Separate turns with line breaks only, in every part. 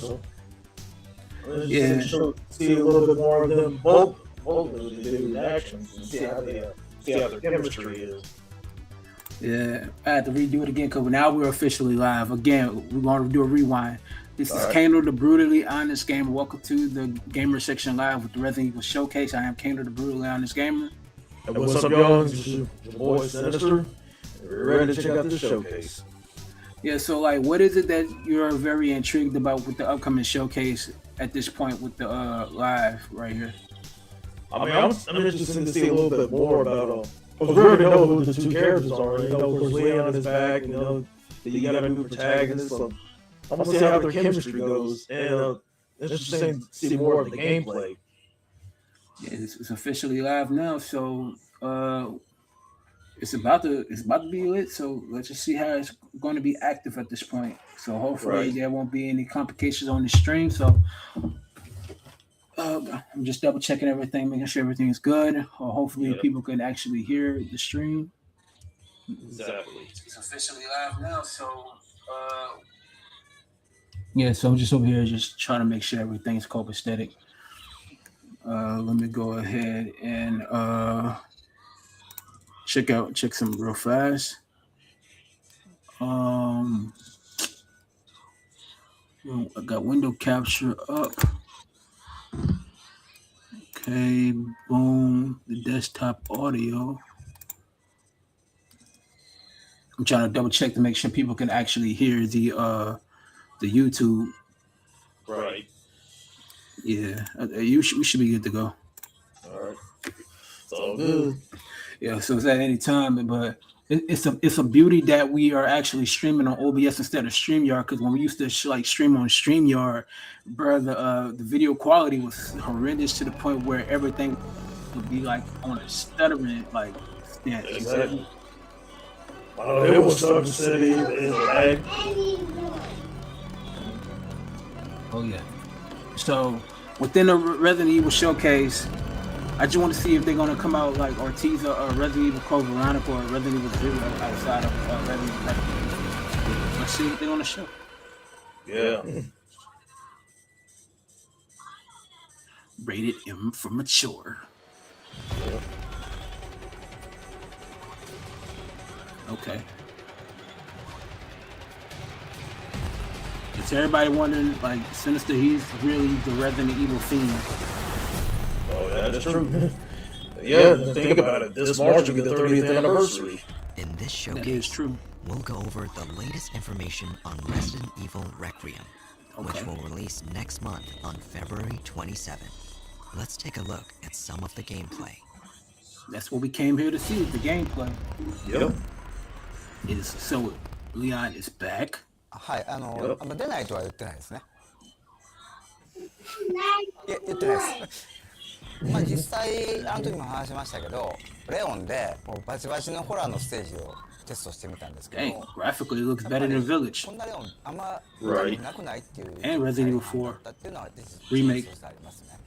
So
Yeah,
see a little bit more of them both of the dudes' actions and see how their chemistry is.
yeah. I had to redo it again because now we're officially live. Again, we're going to do a rewind. This
All
is
right.
Kano, the brutally honest gamer. Welcome to the gamer section live with the Resident Evil Showcase. I am Kano, the brutally honest gamer.
And what's up, y'all? This is your boy Sinister. We're ready to check out this showcase.
Yeah, so like, what is it that you're very intrigued about with the upcoming showcase at this point with the live right here?
I mean, I'm interested to see a little bit more about because we already know who the two characters are. You know, of course, Leon is back. You know, you got a new protagonist. So I'm gonna see how their chemistry goes, and it's interesting to see more of the gameplay.
Yeah, it's officially live now, so it's about to be lit. So let's just see how it's going to be active at this point. So hopefully
Right.
there won't be any complications on the stream. So I'm just double checking everything, making sure everything is good. Or hopefully
Yep.
people can actually hear the stream.
Exactly.
It's officially live now, so yeah. So I'm just over here just trying to make sure everything's copacetic. Let me go ahead and check some real fast. Um, I got window capture up. Okay, boom. The desktop audio. I'm trying to double check to make sure people can actually hear the YouTube.
Right.
Yeah, we should be good to go.
All right. It's all good.
Yeah, so it's at any time, but it's a beauty that we are actually streaming on OBS instead of StreamYard. Because when we used to like stream on StreamYard, bro, the video quality was horrendous to the point where everything would be like on a stuttering like stance.
Exactly. It was Summer City. It's lag.
Oh yeah. So within the Resident Evil showcase, I just want to see if they're gonna come out like or tease a Resident Evil Code Veronica or Resident Evil Zero outside of Resident Evil. Let's see what they're gonna show.
Yeah.
Rated M for mature. Okay. Is everybody wondering like Sinister? He's really the Resident Evil fiend.
Oh, yeah, that's true. Yeah, think about it. This March will be the 30th anniversary.
In this
That is
showcase,
true.
we'll go over the latest information on Resident Evil Requiem, which
Okay.
will release next month on February 27th. Let's take a look at some of the gameplay.
That's what we came here to see. The gameplay
Yep.
is so Leon is back.
はい、
Yep.
出ないとは言ってないですね。いや、言ってないです。まあ実際、あの時も話しましたけど、レオンでもうバチバチのホラーのステージをテストしてみたんですけ
Dang,
ど、
graphically it looks better than Village
こんなレオンあんま
Right.
なくないっていう
and Resident Evil 4
だったっていうのは
remake.
ありますね。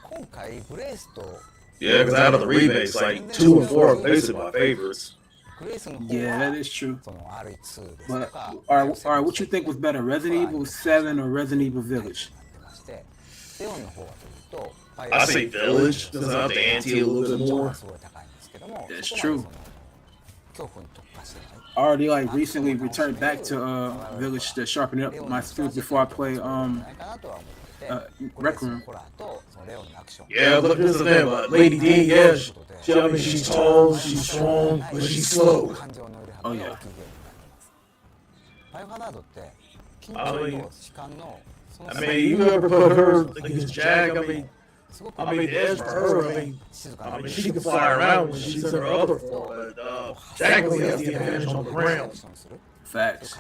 今回グレイスと
Yeah, because out of the remakes, like 2 and 4 are basically my favorites.
グレイスの方
Yeah, that
は
is true.
その RE2 ですと
But
か、
all right, what you think was better, Resident Evil 7 or Resident Evil Village?
ましてレオンの方はというと、
I say Village because I have to ante a little bit more.
すごい高いんですけども、
That's
そこまで
true.
その恐怖に特化してない。
I already like recently returned back to Village to sharpen up my skills before I play Requiem.
Yeah, but here's the thing about Lady D. Yeah, I mean, she's tall, she's strong, but she's slow.
Oh yeah.
I mean, you ever put her against Jack? I mean, the edge for her, I mean, she can fly around when she's in her other form, but Jack only has the advantage on the ground.
Facts.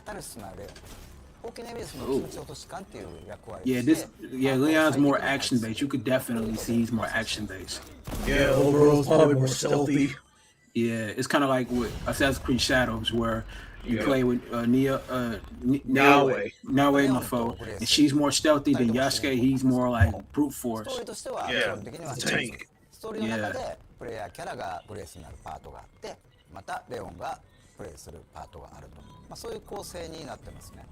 Yeah, Leon's more action based. You could definitely see he's more action based.
Yeah, overall's probably more stealthy.
Yeah, it's kind of like with Assassin's Creed Shadows, where you
Yeah.
play with Naoe Mafo, and she's more stealthy than Yasuke. He's more like brute
ス
force.
トーリーとしては
Yeah,
基本的には
it's a tank.
ストーリーの中でプレイヤーキャラがグレースになるパートがあってまたレオンがプレイするパートがあると、そういう構成になってますね。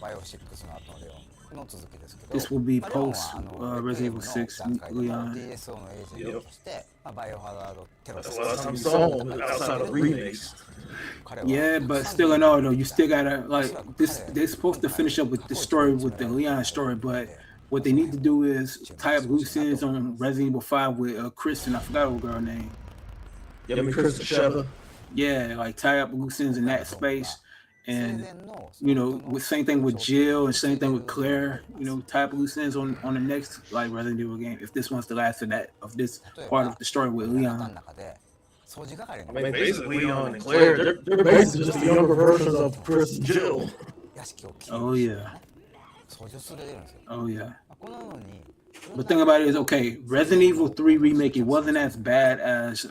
バイオ6の後のレオンの続きですけど、
This will be
レオン
post
は
Resident Evil
ゲームの
6
段階でも
Leon.
DSO のエージェントとして、バイオハザードテロ
That's the last time you saw him outside of remakes.
Yeah, but still in all though, you still gotta like this. They're supposed to finish up with the story with the Leon story, but what they need to do is tie up loose ends on Resident Evil 5 with Chris and I forgot what girl name.
Yeah, I mean, Chris Sheva.
Yeah, like tie up loose ends in that space, and you know, with same thing with Jill and same thing with Claire. You know, tie up loose ends on the next like Resident Evil game. If this one's the last of this part of the story with Leon.
I mean, basically, Leon and Claire, they're basically just the younger versions of Chris and Jill.
Oh yeah. Oh yeah. But thing about it is, okay, Resident Evil 3 remake, it wasn't as bad as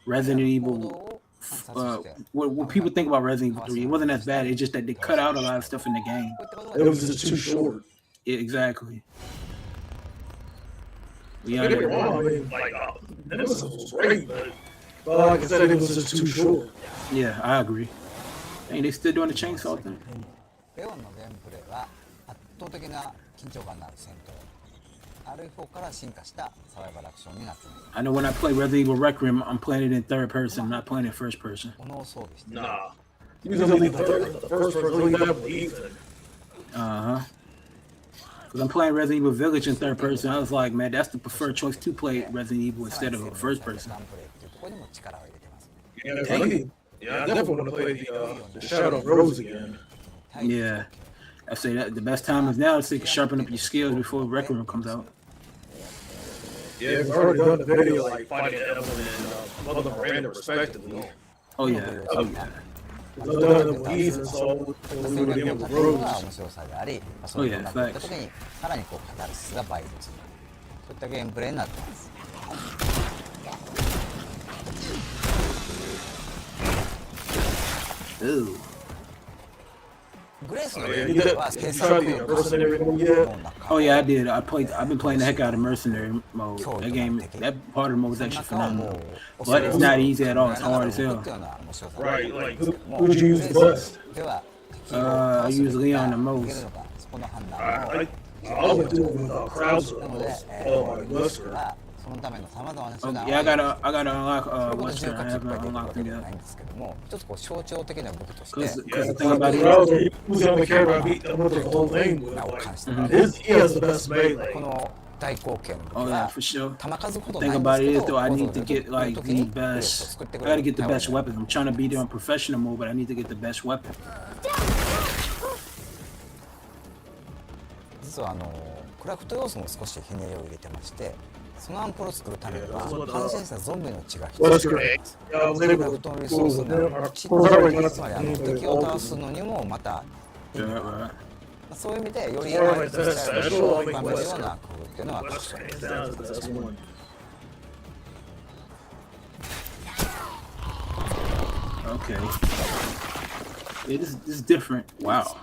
Resident Evil. What people think about Resident Evil 3, it wasn't as bad. It's just that they cut out a lot of stuff in the game.
It was just too short.
Yeah, exactly.
Yeah, I mean, like, Nemesis was great, but like I said, it was just too short.
Yeah, I agree. Ain't they still doing the chainsaw thing?
レオンのゲームプレイは圧倒的な緊張感のある戦闘、RE4 から進化したサバイバルアクションになっています。
I know when I play Resident Evil Requiem, I'm playing it in third person. I'm not playing it first person.
Nah. Usually the first person only got with Ethan.
Because I'm playing Resident Evil Village in third person. I was like, man, that's the preferred choice to play Resident Evil instead of a first person.
Yeah, I definitely want to play the Shadow of Rose again.
Yeah. I say that the best time is now so you can sharpen up your skills before Requiem comes out.
Yeah, we've already done the video like fighting Evelyn and Mother Miranda respectively.
Oh yeah. Oh yeah.
We've done it with Ethan, so we'll do it again with Rose.
Oh yeah, facts.
さらにこうカタルシスが倍増する、そういったゲームプレイになってます。
Ooh.
グレースのゲームプレイは制作
Oh yeah, I did. I've been playing the heck out of Mercenary mode. That game, that part of the mode is actually phenomenal. But it's not easy at all. It's hard as hell.
Right, like who'd you use the best?
I use Leon the most.
I always do it with Krauser like Wesker.
Oh, yeah, I gotta unlock Wesker. I haven't unlocked him yet. Because the thing about it,
who's the only character I beat them with the whole thing with? Like, he has the best melee.
oh yeah, for sure. The thing about it is though, I need to get like the best. I gotta get the best weapon. I'm trying to beat it on professional mode, but I need to get the best weapon.
実はクラフト要素も少しひねりを入れてまして、そのアンプルを作るためには完成したゾンビの血が必要です。クラフトのリソースになる血つまり敵を倒すのにもまたそういう意味でより今までような工夫っていうのは確かに。
Okay. Yeah, this is different. Wow.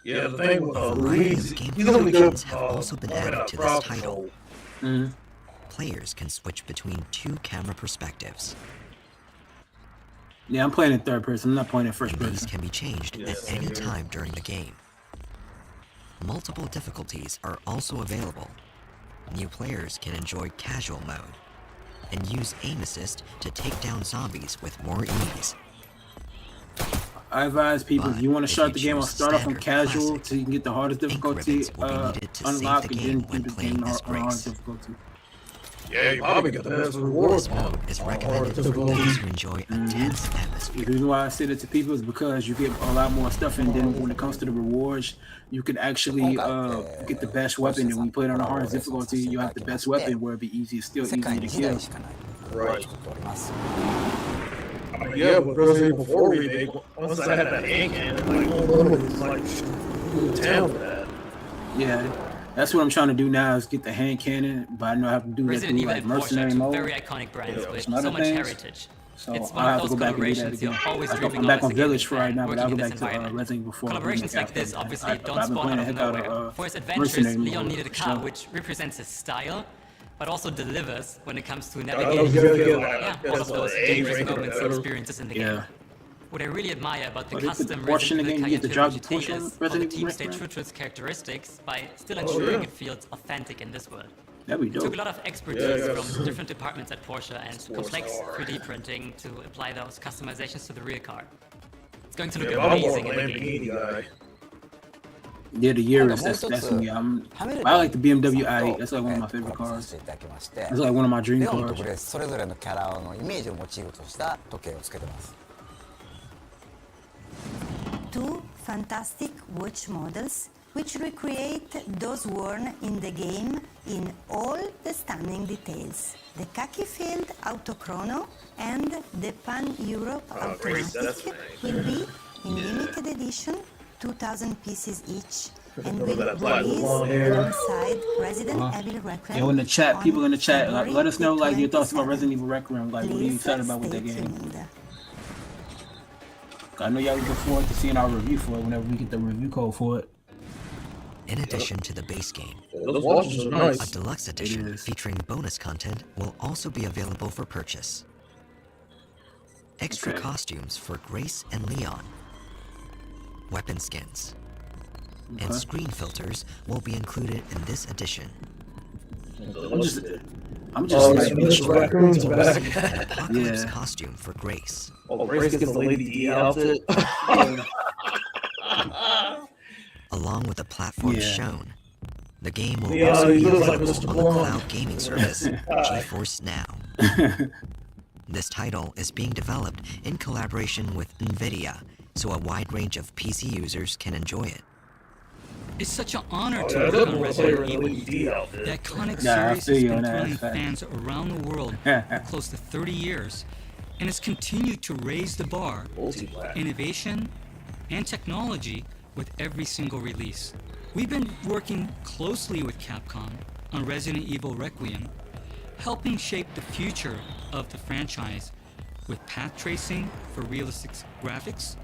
Yeah, the thing with Louise,
Game
he's only good.
functions have also been added to this title. Players can switch between two camera perspectives.
Yeah, I'm playing in third person. I'm not playing in first
These
person.
can be changed at any time during the game. Multiple difficulties are also available. New players can enjoy casual mode and use aim assist to take down zombies with more ease.
I advise people if you want to
But
start
if
the
you
game,
choose
start off on
standard
casual
classic,
so you can get the hardest difficulty
ribbons will be needed to save
unlock
the
and
game
then
when
do the
playing
game
as
on hard
Grace.
difficulty.
Yeah, you probably get the best rewards.
This mode is recommended for those who enjoy a tense
The
atmosphere.
reason why I say that to people is because you get a lot more stuff, and then when it comes to the rewards, you can actually get the best weapon. And when you play it on the hardest difficulty, you have the best weapon where it'll be easy, still
世
easy
界
to
に2台
kill.
しかない
Right.
作っております。
Yeah, but Resident Evil 4 remake, once I had that hand cannon, like, unlimited, it's like, shoot the town for that.
Yeah, that's what I'm trying to do now is get the hand cannon, but I know I have to do that
Resident
through
Evil
like
and Porsche
mercenary
are
mode.
very iconic brands with
Some other
so much
things.
heritage.
So
It's
I'll
one
have
of
to
those
go back and do that
collaborations you're
again.
always
I'm
dreaming
back
of
on
as a game
Village for right
fan
now, but I'll go
working in
back
this
to
environment.
Resident Evil 4.
Collaborations like this obviously don't
I've been
spawn
playing
out
the
of
heck out
nowhere.
of
For his adventures,
mercenary
Leon
mode,
needed a
for
car
sure.
which represents his style, but also delivers when it comes to
I was
navigating
gonna get
all of those
A
dangerous
rank or
moments and
better.
experiences in the game.
Yeah.
What I really admire about the
Oh, they put the
custom
Porsche in the
Resident
game,
Evil
you get to
KAYOKANO
drive the
GT
Porsche on
is how the
Resident
team
Evil
stayed
Resident?
true to its characteristics by still ensuring it feels authentic in this world.
That'd be
It took
dope.
a lot of expertise from different departments at Porsche and complex 3D printing to apply those customizations to the rear car. It's going to look
Yeah, I'm more
amazing
of
in
a
the game.
Lamborghini guy.
Yeah, the Urus, that's me. I like the BMW i8. That's like one of my favorite cars. That's like one of my dream
レオンと
cars.
グレースそれぞれのキャラのイメージをモチーフとした時計をつけてます。
Two fantastic watch models which recreate those worn in the game in all the stunning details. The khaki-filled Autochrono and the Pan-Europe
great,
Automatic
that's
will be in limited edition, 2,000 pieces each, and will
that black
release
long hair.
alongside Resident Evil Requiem.
Yo, in the chat,
on
people in the chat, like, let us know like your thoughts about
27th.
Resident Evil Requiem. Like, what are you
Please
excited about with that
stay
game?
tuned.
I know y'all look forward to seeing our review for it whenever we get the review code for it.
In addition to the base game,
Those watches are
a
nice.
deluxe edition
is.
featuring bonus content will also be available for purchase. Extra
Okay.
costumes for Grace and Leon, weapon skins, and
Okay.
screen filters will be included in this edition.
I'm just like,
Mr. Raccoon's back.
An apocalypse
Yeah.
costume for Grace,
Oh, Grace gets the Lady D outfit.
along with the platforms
Yeah.
shown. The game will
Yeah,
also
he
be
looks like
available
Mr.
on the
Blonde.
cloud gaming service, GeForce Now. This title is being developed in collaboration with NVIDIA, so a wide range of PC users can enjoy it.
It's such an honor
Oh,
to
yeah,
work
look
on
at
Resident
the
Evil.
Lady D outfit.
The iconic
Nah, I
series
feel
has
you
been
on that
thrilling
aspect.
fans around the world for close to 30 years, and has continued to raise the bar,
Multi-plat.
innovation, and technology with every single release. We've been working closely with Capcom on Resident Evil Requiem, helping shape the future of the franchise with path tracing for realistic graphics,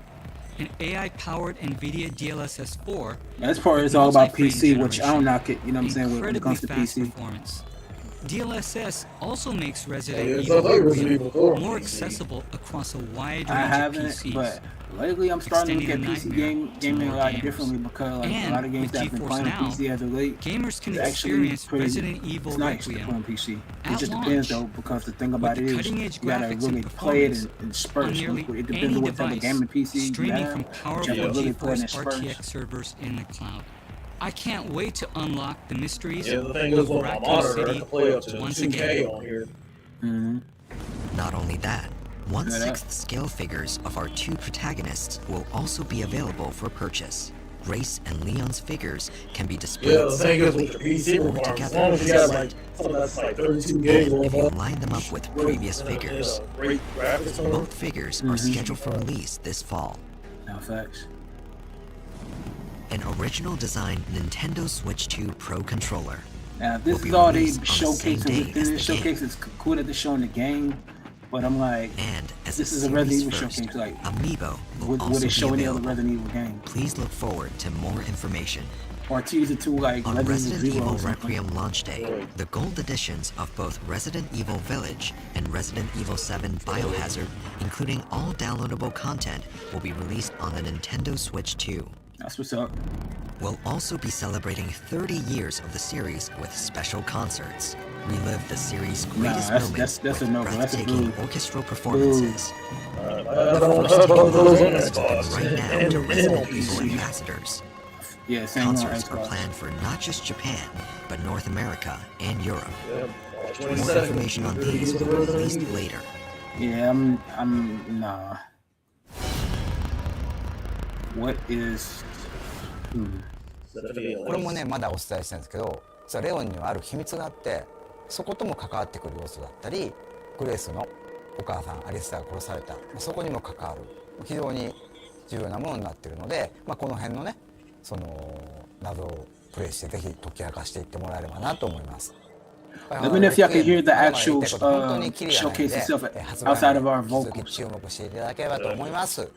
an AI-powered NVIDIA DLSS 4.
Yeah, this part is all about PC, which I don't knock it, you know what I'm saying, when it comes to
Incredibly fast
PC.
performance. DLSS also makes Resident
Yeah, it's
Evil
like Resident
Requiem
Evil 4 on
more
PC.
accessible across a wide
I
range of
haven't,
PCs.
but lately I'm starting to look at
Extending
PC
the nightmare to
gaming a
more
lot
gamers.
differently because like, a
And
lot of games
with
that I've been
GeForce
playing on
Now,
PC as of late,
Gamers can
it's actually
experience
pretty,
Resident Evil
it's nice to play
Requiem
on PC. It
at
just
launch
depends though, because the thing about
with
it
the
is
cutting-edge
you gotta
graphics
really
and
play it
performance
in
on
spurts.
nearly
It depends
any
on what type of
device,
gaming PC you
streaming
have.
from
You have
powerful
to really play it in
GeForce
spurts.
RTX servers in the cloud. I can't wait to unlock the mysteries
Yeah, the thing
of
is, with my
Raccoon
monitor, I
City
can play up to
once
2K
again.
on here.
Mm-hmm.
Not only that,
Yeah, that-
1/6 scale figures of our two protagonists will also be available for purchase. Grace and Leon's figures can be displayed
Yeah, the thing is with
separately
your PC
or
requirements, as
together
long as
as
you
a
got
set.
like something that's like 32 gigs
And
or
if you
above,
line them up with previous figures,
great graphics on it.
both figures are scheduled for release this fall.
No facts.
An original design Nintendo Switch 2 Pro controller.
Now this
Will be
is all they
released on the
showcase.
same day
Within
as
this
the
showcase is cool that they're showing the game, but I'm like,
And as
this
a
is a Resident
series
Evil
first,
showcase. Like,
Amiibo will
would
also
they
be
show any other
available.
Resident Evil game
Please look forward to more information.
or teaser to like
On
Resident
Resident
Evil
Evil
or something?
Requiem launch day, the gold editions of both Resident Evil Village and Resident Evil 7 Biohazard, including all downloadable content, will be released on the Nintendo Switch 2.
That's what's up.
We'll also be celebrating 30 years of the series with special concerts. Relive the series' greatest moments
that's a
with
no-go. That's a
breathtaking
boo.
orchestral performances.
I
The
don't
first
know
ticket
those on
is
that
open
cost.
right now
And
to
on
Resident Evil
PC.
ambassadors.
Yeah, same on
Concerts are
Xbox.
planned for not just Japan, but North America and Europe.
Yeah,
More
22nd.
information on these will be released later.
Yeah, I'm nah. What is?
これもねまだお伝えしたいんですけど、実はレオンにはある秘密があって、そことも関わってくる要素だったり、グレースのお母さんアリスタが殺された、そこにも関わる非常に重要なものになっているので、この辺のねその謎をプレイしてぜひ解き明かしていってもらえればなと思います。
Let me know if y'all can hear the
まだ
actual
言いたいこと本当にキリがないので
showcase itself
発売
outside of
ま
our
で引き続き
vocals.
注目していただければと思います。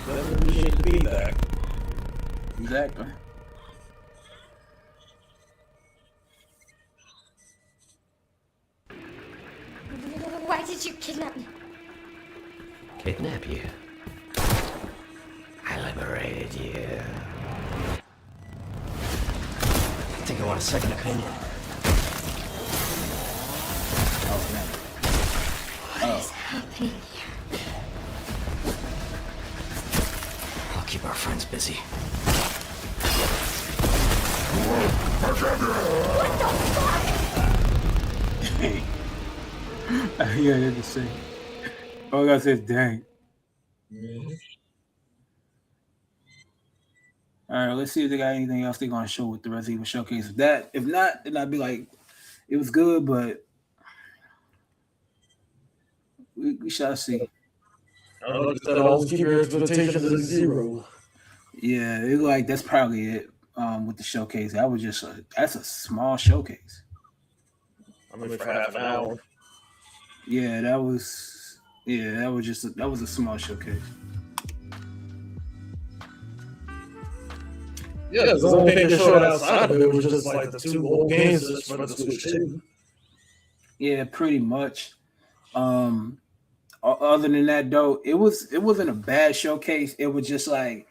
Definitely appreciate the feedback.
Exactly.
Why did you kidnap me? kidnap you. I liberated you.
I think I want a second opinion.
What is happening here?
I'll keep our friends busy.
Yeah, they're the same. All I gotta say is dang. All right, let's see if they got anything else they're gonna show with the Resident Evil Showcase. If not, then I'd be like, it was good, but we shall see.
I don't know, like I said, always keep your expectations at zero.
Yeah, it like that's probably it with the showcase. That's a small showcase.
I mean, for half an hour.
Yeah, that was a small showcase.
Yeah, because the only thing they showed outside of it was just like the 2 old games just for the Switch 2.
Yeah, pretty much. Other than that, though, it wasn't a bad showcase. It was just like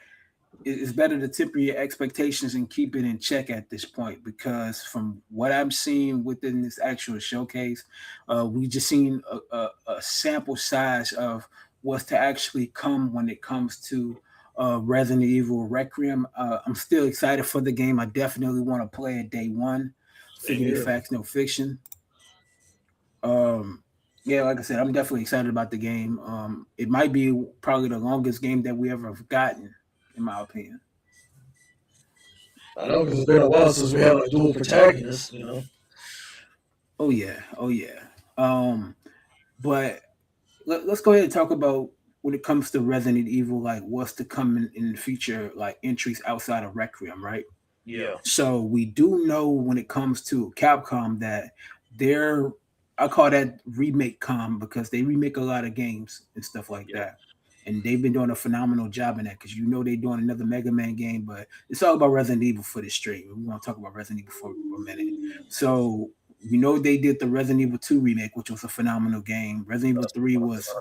it's better to temper your expectations and keep it in check at this point, because from what I'm seeing within this actual showcase, we just seen a sample size of what's to actually come when it comes to Resident Evil Requiem. I'm still excited for the game. I definitely want to play it day one. Figure facts, no fiction. Yeah, like I said, I'm definitely excited about the game. It might be probably the longest game that we ever have gotten, in my opinion.
I know, because it's been a while since we had like dual protagonists, you know.
Oh yeah. But let's go ahead and talk about when it comes to Resident Evil, like what's to come in the future, like entries outside of Requiem, right?
Yeah.
So we do know when it comes to Capcom that I call that remake com, because they remake a lot of games and stuff like that. And they've been doing a phenomenal job in that, because they're doing another Mega Man game, but it's all about Resident Evil for this stream. We want to talk about Resident Evil for a minute. So they did the Resident Evil 2 remake, which was a phenomenal game. Resident Evil 3 was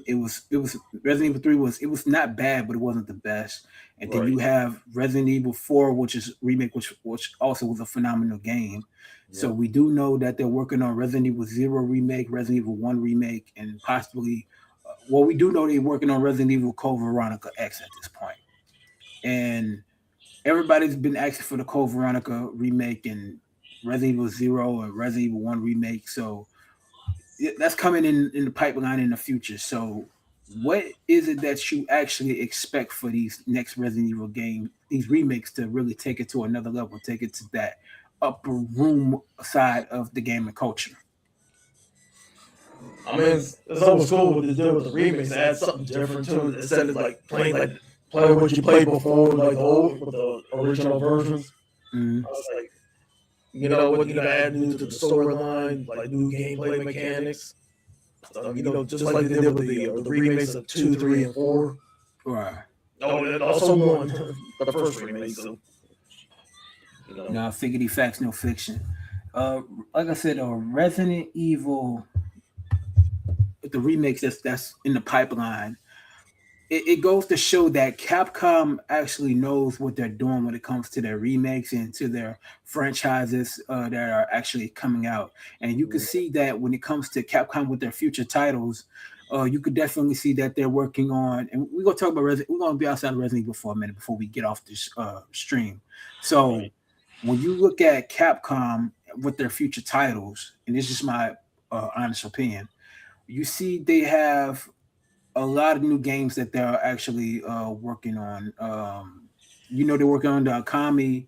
it was Resident Evil 3 was not bad, but it wasn't the best. And then you have Resident Evil 4, which is remake, which also was a phenomenal game. So we do know that they're working on Resident Evil 0 remake, Resident Evil 1 remake, and possibly we do know they're working on Resident Evil Code Veronica X at this point. And everybody's been asking for the Code Veronica remake and Resident Evil 0 and Resident Evil 1 remake. So that's coming in the pipeline in the future. So what is it that you actually expect for these next Resident Evil games, these remakes, to really take it to another level, take it to that upper room side of the gaming culture?
I mean, it's always cool to do with the remakes, add something different to it instead of like playing what you played before, like with the original versions.
Mm-hmm.
I was like, what you gotta add new to the storyline, like new gameplay mechanics. Just like they did with the remakes of 2, 3, and 4.
Right.
Oh, and also 1, the first remake. So,
No, figgity facts, no fiction. Like I said, Resident Evil, the remakes that's in the pipeline, it goes to show that Capcom actually knows what they're doing when it comes to their remakes and to their franchises that are actually coming out. And you can see that when it comes to Capcom with their future titles, you could definitely see that they're working on, and we're going to talk about we're going to be outside of Resident Evil for a minute before we get off this stream. So when you look at Capcom with their future titles, and this is my honest opinion, you see they have a lot of new games that they're actually working on. They're working on the Akami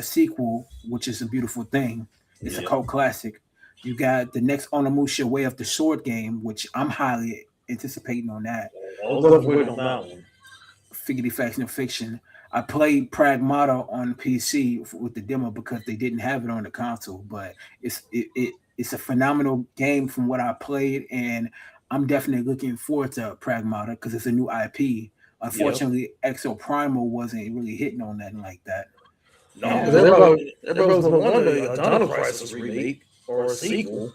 sequel, which is a beautiful thing. It's a cult classic. You got the next Onimusha Way of the Sword game, which I'm highly anticipating on that.
I'll wait on that one.
Figgity facts, no fiction. I played Pragmata on PC with the demo because they didn't have it on the console, but it's a phenomenal game from what I played, and I'm definitely looking forward to Pragmata because it's a new IP. Unfortunately, Exo Primal wasn't really hitting on nothing like that.
No, because everybody was going to want a Dino Crisis remake or a sequel.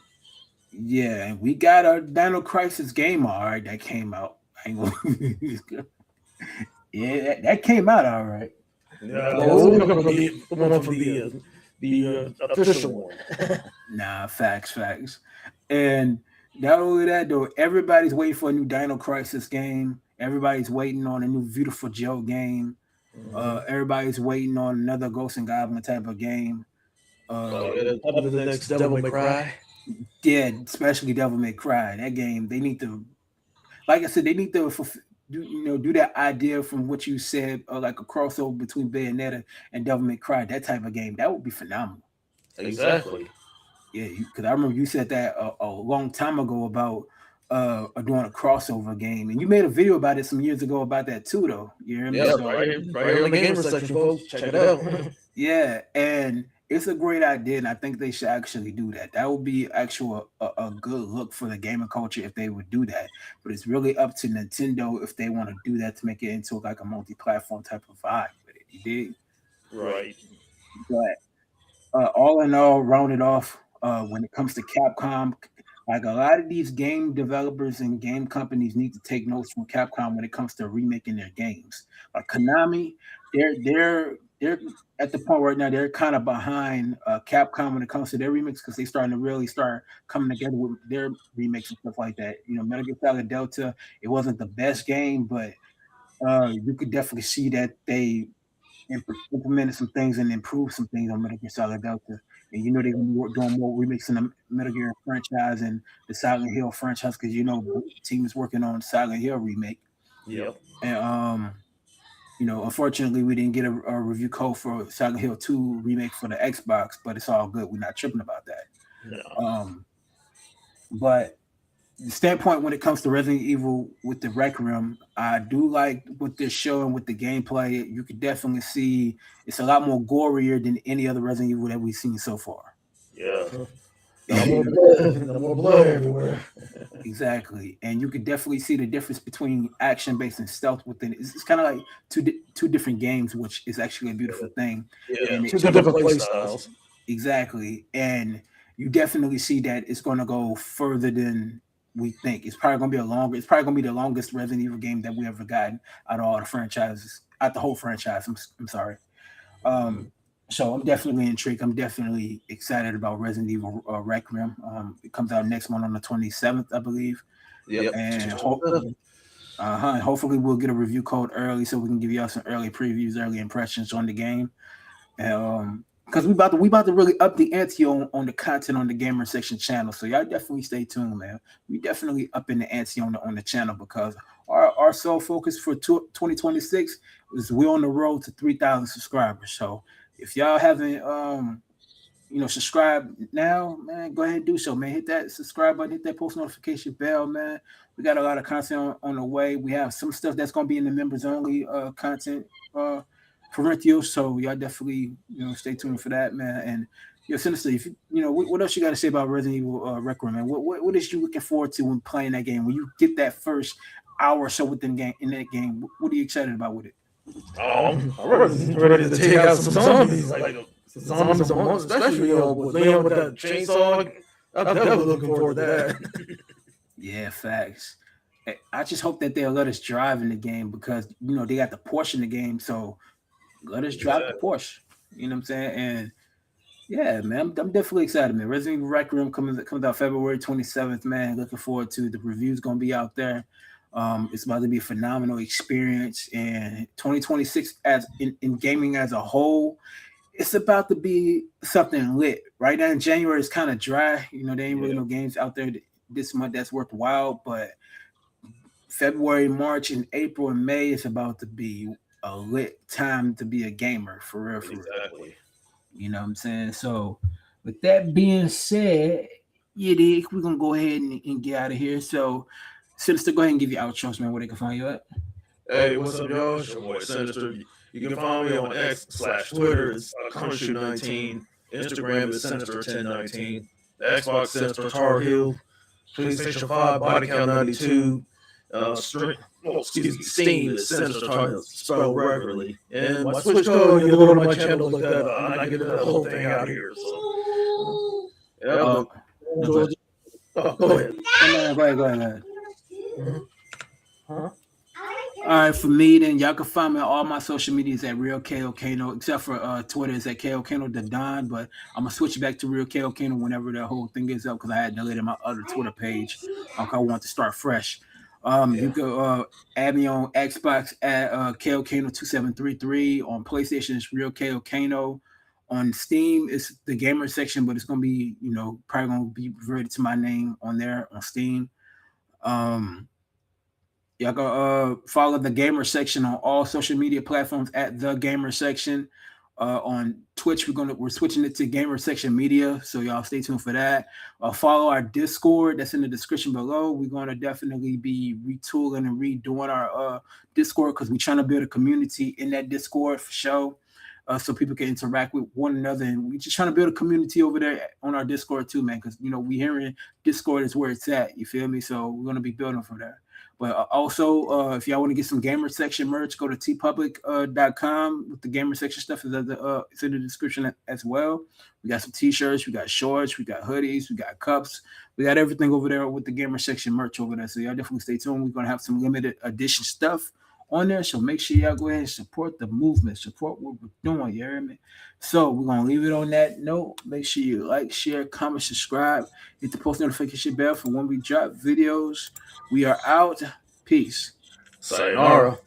Yeah, and we got a Dino Crisis game all right that came out. I ain't gonna yeah, that came out all right.
Yeah, we're gonna be one from the official one.
Nah, facts. And not only that though, everybody's waiting for a new Dino Crisis game. Everybody's waiting on a new Beautiful Joe game. Everybody's waiting on another Ghost and Goblin type of game.
Probably the next Devil May Cry.
Yeah, especially Devil May Cry. That game, they need to, like I said, they need to do that idea from what you said, like a crossover between Bayonetta and Devil May Cry. That type of game, that would be phenomenal.
Exactly.
Yeah, because I remember you said that a long time ago about doing a crossover game, and you made a video about it some years ago about that too, though. You hear me?
Yeah, right here in the gamer section, folks. Check it out.
Yeah, and it's a great idea, and I think they should actually do that. That would be actual a good look for the gaming culture if they would do that. But it's really up to Nintendo if they want to do that to make it into like a multi-platform type of vibe with it. You dig?
Right.
But all in all, rounded off, when it comes to Capcom, like a lot of these game developers and game companies need to take notes from Capcom when it comes to remaking their games. Like Konami, they're at the point right now they're kind of behind Capcom when it comes to their remakes because they're starting to really start coming together with their remakes and stuff like that. You know, Metal Gear Solid Delta, it wasn't the best game, but you could definitely see that they implemented some things and improved some things on Metal Gear Solid Delta. And you know they're gonna be doing more remakes in the Metal Gear franchise and the Silent Hill franchise because you know the team is working on Silent Hill remake.
Yep.
And you know, unfortunately we didn't get a review code for Silent Hill 2 remake for the Xbox, but it's all good. We're not tripping about that.
No.
But the standpoint when it comes to Resident Evil with the Rec Room, I do like what they're showing with the gameplay. You could definitely see it's a lot more gorier than any other Resident Evil that we've seen so far.
Yeah. No more blood everywhere.
Exactly. And you could definitely see the difference between action-based and stealth within it. It's kind of like two different games, which is actually a beautiful thing.
Yeah,
and
two different play styles.
Exactly. And you definitely see that it's going to go further than we think. It's probably going to be the longest Resident Evil game that we ever gotten out of all the franchises, out the whole franchise. I'm sorry. So I'm definitely intrigued. I'm definitely excited about Resident Evil Requiem. It comes out next month on the 27th, I believe.
Yep.
And hopefully we'll get a review code early so we can give y'all some early previews, early impressions on the game. Because we about to really up the ante on the content on the gamer section channel. So y'all definitely stay tuned, man. We definitely up in the ante on the channel because our sole focus for 2026 is we're on the road to 3,000 subscribers. So if y'all haven't subscribe now, man, go ahead and do so, man. Hit that subscribe button, hit that post notification bell, man. We got a lot of content on the way. We have some stuff that's gonna be in the members only content Corinthians, so y'all definitely stay tuned for that, man. And Sinister, if what else you got to say about Resident Evil Requiem, man? What is you looking forward to when playing that game? When you get that first hour or so within that game, what are you excited about with it?
I'm ready to take out some zombies, like zombies on one, especially with Leon with that chainsaw. I'm definitely looking forward to that.
Yeah, facts. I just hope that they'll let us drive in the game because they got the Porsche in the game, so let us drive the Porsche. You know what I'm saying? And yeah, man, I'm definitely excited, man. Resident Evil Requiem comes out February 27th, man. Looking forward to the reviews gonna be out there. It's about to be a phenomenal experience, and 2026 as in gaming as a whole, it's about to be something lit. Right now in January, it's kind of dry. There ain't really no games out there this month that's worthwhile, but February, March, and April and May is about to be a lit time to be a gamer for real.
Exactly.
You know what I'm saying? So with that being said, we're gonna go ahead and get out of here. So Sinister, go ahead and give your outros, man, where they can find you at.
Hey, what's up, y'all? It's your boy Sinister. You can find me on X/Twitter. It's KANO19. Instagram is Sinister1019. The Xbox Sinister TARHEEL. PlayStation 5 Body Count 92. Steam is Sinister TARHEEL, spelled regularly. And my Switch code, you can go to my channel, look that up. I'm not getting that whole thing out here. So, yeah, Oh, go ahead.
Go ahead.
Huh?
All right, for me, then y'all can find me on all my social medias at Real KAYOKANO, except for Twitter is at KAYOKANO the Don. But I'm gonna switch back to Real KAYOKANO whenever that whole thing is up because I had deleted my other Twitter page. I want to start fresh. You can add me on Xbox at KAYOKANO2733. On PlayStation, it's Real KAYOKANO. On Steam, it's the gamer section, but it's gonna be probably gonna be reverted to my name on there on Steam. Y'all can follow the gamer section on all social media platforms at the gamer section. On Twitch, we're switching it to gamer section media, so y'all stay tuned for that. Follow our Discord that's in the description below. We're going to definitely be retooling and redoing our Discord because we're trying to build a community in that Discord for sure. So people can interact with one another, and we're just trying to build a community over there on our Discord too, man. Because we hearing Discord is where it's at. You feel me? So we're gonna be building for that. But also, if y'all want to get some gamer section merch, go to tpublic.com with the gamer section stuff. It's in the description as well. We got some t-shirts, we got shorts, we got hoodies, we got cups. We got everything over there with the gamer section merch over there. So y'all definitely stay tuned. We're going to have some limited edition stuff on there. So make sure y'all go ahead and support the movement, support what we're doing. You hear me? So we're going to leave it on that note. Make sure you like, share, comment, subscribe, hit the post notification bell for when we drop videos. We are out. Peace.
Sayonara.